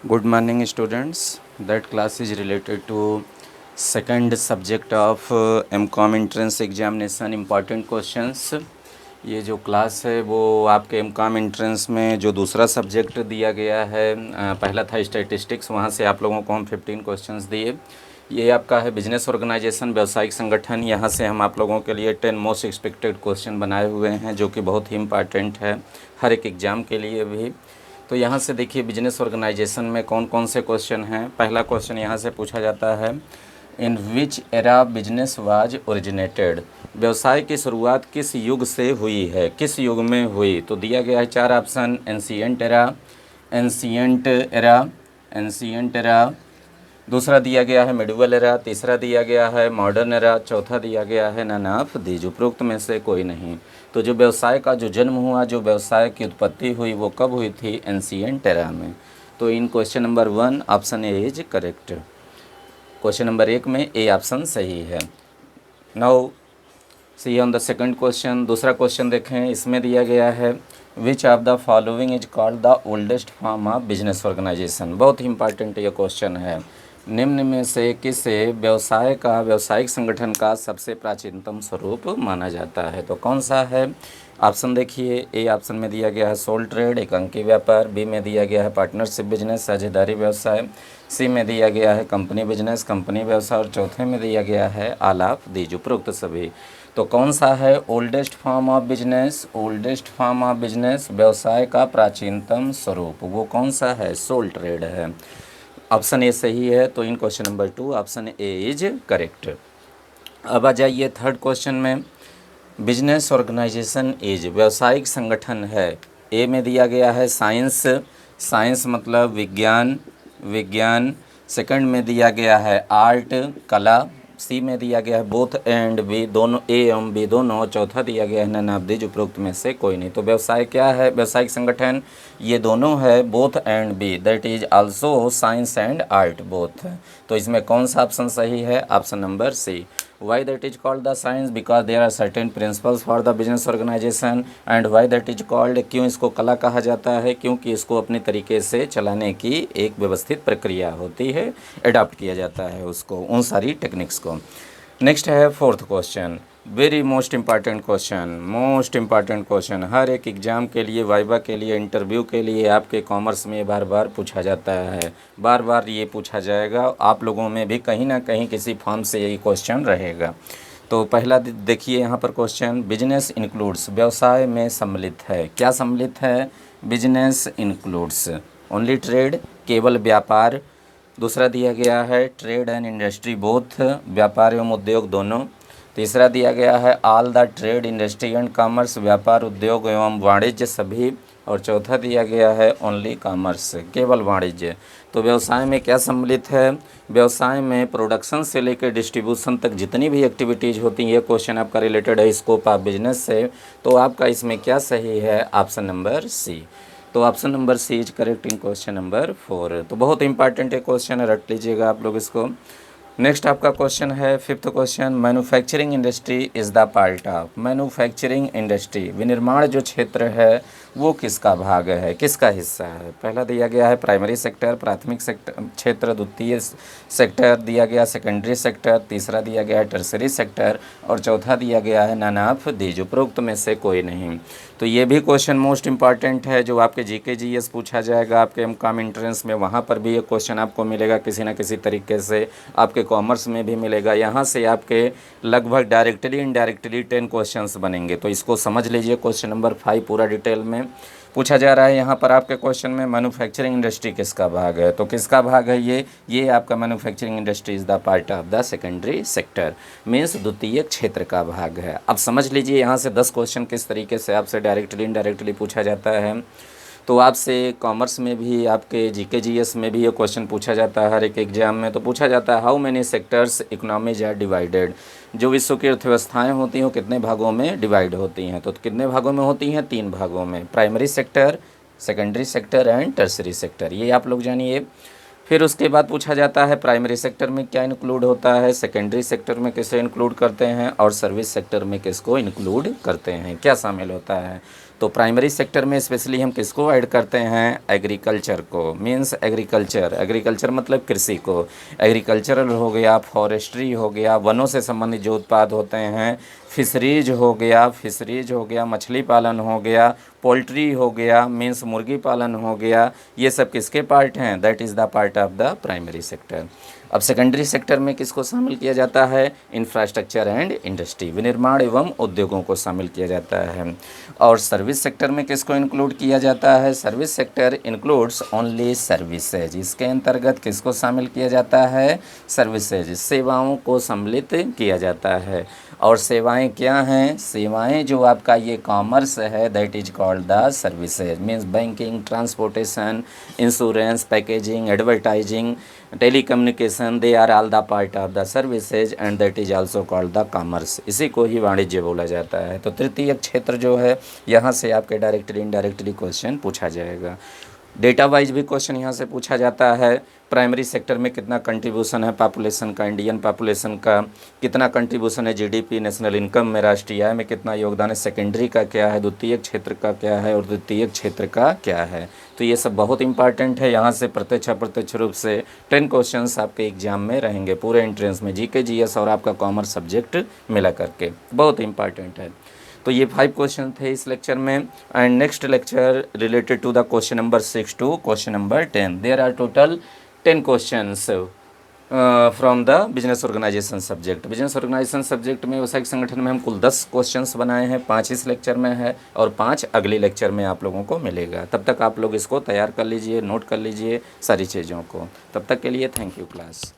Good morning students. That class is related to second subject of MCOM entrance examination important questions. ये जो class है वो आपके MCOM entrance में जो दूसरा सब्जेक्ट दिया गया है, पहला था स्टैटिस्टिक्स, वहाँ से आप लोगों को हम 15 क्वेश्चंस दिए। ये आपका है बिजनेस ऑर्गेनाइजेशन, व्यवसायिक संगठन। यहाँ से हम आप लोगों के लिए 10 मोस्ट एक्सपेक्टेड क्वेश्चन बनाए हुए हैं जो कि बहुत ही इंपॉर्टेंट है हर एक एग्ज़ाम के लिए भी। तो यहाँ से देखिए बिजनेस ऑर्गेनाइजेशन में कौन कौन से क्वेश्चन हैं। पहला क्वेश्चन यहाँ से पूछा जाता है, in which era business was originated. व्यवसाय की शुरुआत किस युग से हुई है, किस युग में हुई। तो दिया गया है 4 option, ancient era, ancient era, ancient era, दूसरा दिया गया है मिडिवल एरा, तीसरा दिया गया है मॉडर्न एरा, चौथा दिया गया है नन ऑफ दीज, उपरोक्त में से कोई नहीं। तो जो व्यवसाय का जो जन्म हुआ, जो व्यवसाय की उत्पत्ति हुई, वो कब हुई थी? एंशिएंट एरा में। तो in question number 1 option A is correct. Question number 1 में ए ऑप्शन सही है। Now see on the second question. दूसरा क्वेश्चन देखें, इसमें दिया गया है which of the following is called the oldest form of business organisation. बहुत ही इंपॉर्टेंट ये क्वेश्चन है। निम्न में से किसे व्यवसाय का, व्यवसायिक संगठन का सबसे प्राचीनतम स्वरूप माना जाता है। तो कौन सा है? ऑप्शन देखिए, ए ऑप्शन में दिया गया है सोल ट्रेड, एकांकी व्यापार, बी में दिया गया है पार्टनरशिप बिजनेस, साझेदारी व्यवसाय, सी में दिया गया है कंपनी बिजनेस, कंपनी व्यवसाय, और चौथे में दिया गया है ऑल ऑफ दीज, उपरोक्त सभी। तो कौन सा है oldest form of business? Oldest form of business, व्यवसाय का प्राचीनतम स्वरूप, वो कौन सा है? सोल ट्रेड है। ऑप्शन ए सही है। तो in question number 2 option A is correct. अब आ जाइए थर्ड क्वेश्चन में, बिजनेस ऑर्गेनाइजेशन इज, व्यवसायिक संगठन है। ए में दिया गया है साइंस, साइंस मतलब विज्ञान, विज्ञान। सेकंड में दिया गया है आर्ट, कला। सी में दिया गया है बोथ एंड बी, दोनों, ए एवं बी दोनों। चौथा दिया गया है नन ऑफ दीज, उपरोक्त में से कोई नहीं। तो व्यवसाय क्या है? व्यवसायिक संगठन ये दोनों है, both and B, that is also science and art both. तो इसमें कौन सा ऑप्शन सही है? Option number C. Why that is called the science? Because there are certain principles for the business organization. And why that is called, क्यों इसको कला कहा जाता है? क्योंकि इसको अपने तरीके से चलाने की एक व्यवस्थित प्रक्रिया होती है, अडॉप्ट किया जाता है उसको, उन सारी टेक्निक्स को। नेक्स्ट है fourth question, very most important question, most important question. हर एक एग्ज़ाम के लिए, वाइवा के लिए, इंटरव्यू के लिए आपके कॉमर्स में बार बार पूछा जाता है, बार बार ये पूछा जाएगा। आप लोगों में भी कहीं ना कहीं किसी फॉर्म से यही क्वेश्चन रहेगा। तो पहला देखिए यहाँ पर क्वेश्चन, बिजनेस इंक्लूड्स, व्यवसाय में सम्मिलित है। क्या सम्मिलित है? बिजनेस इंक्लूड्स ओनली ट्रेड, केवल व्यापार। दूसरा दिया गया है ट्रेड एंड इंडस्ट्री बोथ, व्यापार एवं उद्योग दोनों। तीसरा दिया गया है all the trade industry and commerce, व्यापार, उद्योग एवं वाणिज्य सभी। और चौथा दिया गया है ओनली कॉमर्स, केवल वाणिज्य। तो व्यवसाय में क्या सम्मिलित है? व्यवसाय में प्रोडक्शन से लेकर डिस्ट्रीब्यूशन तक जितनी भी एक्टिविटीज़ होती हैं, ये क्वेश्चन आपका रिलेटेड है स्कोप ऑफ बिजनेस से। तो आपका इसमें क्या सही है? Option number C. तो option number C is correct in question number 4। तो बहुत इंपॉर्टेंट है क्वेश्चन, रट लीजिएगा आप लोग इसको। नेक्स्ट आपका क्वेश्चन है fifth question, manufacturing industry is the part of. Manufacturing industry, विनिर्माण जो क्षेत्र है वो किसका भाग है, किसका हिस्सा है? पहला दिया गया है प्राइमरी सेक्टर, प्राथमिक सेक्टर क्षेत्र। द्वितीय सेक्टर दिया गया सेकेंडरी सेक्टर। तीसरा दिया गया है टर्सरी सेक्टर। और चौथा दिया गया है नन ऑफ दीज, उपरोक्त में से कोई नहीं। तो ये भी क्वेश्चन मोस्ट इंपॉर्टेंट है, जो आपके जीके जीएस पूछा जाएगा आपके एमकॉम एंट्रेंस में, वहाँ पर भी ये क्वेश्चन आपको मिलेगा किसी न किसी तरीके से। आपके कॉमर्स में भी मिलेगा। यहाँ से आपके लगभग डायरेक्टली इनडायरेक्टली 10 क्वेश्चंस बनेंगे। तो इसको समझ लीजिए। क्वेश्चन नंबर 5 पूरा डिटेल में पूछा जा रहा है यहाँ पर आपके क्वेश्चन में, मैन्युफैक्चरिंग इंडस्ट्री किसका भाग है? तो किसका भाग है ये आपका manufacturing industry is the part of the secondary sector, means द्वितीय क्षेत्र का भाग है। अब समझ लीजिए यहाँ से 10 क्वेश्चन किस तरीके से आपसे डायरेक्टली इनडायरेक्टली पूछा जाता है। तो आपसे कॉमर्स में भी, आपके जीके जीएस में भी ये क्वेश्चन पूछा जाता है हर एक एग्जाम में। तो पूछा जाता है how many sectors economies are divided. जो विश्व की अर्थव्यवस्थाएं होती हैं वो कितने भागों में डिवाइड होती हैं? तो कितने भागों में होती हैं? 3 भागों में, primary sector, secondary sector and tertiary sector. ये आप लोग जानिए। फिर उसके बाद पूछा जाता है प्राइमरी सेक्टर में क्या इंक्लूड होता है, सेकेंडरी सेक्टर में किसे इंक्लूड करते हैं, और सर्विस सेक्टर में किसको इंक्लूड करते हैं, क्या शामिल होता है। तो प्राइमरी सेक्टर में स्पेशली हम किसको ऐड करते हैं, एग्रीकल्चर को, मींस एग्रीकल्चर मतलब कृषि को। एग्रीकल्चरल हो गया, फॉरेस्ट्री हो गया, वनों से संबंधित जो उत्पाद होते हैं, फिशरीज हो गया, मछली पालन हो गया, पोल्ट्री हो गया, मींस मुर्गी पालन हो गया, ये सब किसके पार्ट हैं, that is the part of the primary sector. अब सेकेंडरी सेक्टर में किसको शामिल किया जाता है, इंफ्रास्ट्रक्चर एंड इंडस्ट्री, विनिर्माण एवं उद्योगों को शामिल किया जाता है। और सर्विस सेक्टर में किसको इंक्लूड किया जाता है, service sector includes only services, इसके अंतर्गत किसको शामिल किया जाता है, सर्विसेज, सेवाओं को सम्मिलित किया जाता है। और सेवाएं क्या हैं, सेवाएं जो आपका ये कॉमर्स है that is called the services, means banking, transportation, insurance, packaging, advertising, telecommunication, they are all the part of the services and that is also called the commerce, इसी को ही वाणिज्य बोला जाता है। तो तृतीय क्षेत्र जो है यहाँ से आपके डायरेक्टली इनडायरेक्टली क्वेश्चन पूछा जाएगा। डेटा वाइज भी क्वेश्चन यहाँ से पूछा जाता है। प्राइमरी सेक्टर में कितना कंट्रीब्यूशन है पॉपुलेशन का, इंडियन पॉपुलेशन का, कितना कंट्रीब्यूशन है जीडीपी, नेशनल इनकम में, राष्ट्रीय आय में कितना योगदान है, सेकेंडरी का क्या है, द्वितीय क्षेत्र का क्या है और तृतीय क्षेत्र का क्या है। तो ये सब बहुत इंपॉर्टेंट है। यहाँ से प्रत्यक्ष अप्रत्यक्ष रूप से 10 क्वेश्चंस आपके एग्जाम में रहेंगे पूरे एंट्रेंस में, जीके, जीएस और आपका कॉमर्स सब्जेक्ट मिला करके, बहुत इंपॉर्टेंट है। तो ये 5 क्वेश्चन थे इस लेक्चर में। And next lecture related to the question number 6 to question number 10। There are total 10 questions from the business organization subject. Business organization subject में, व्यावसायिक संगठन में हम कुल 10 क्वेश्चंस बनाए हैं, 5 इस लेक्चर में है और 5 अगले लेक्चर में आप लोगों को मिलेगा। तब तक आप लोग इसको तैयार कर लीजिए, नोट कर लीजिए सारी चीज़ों को। तब तक के लिए थैंक यू क्लास।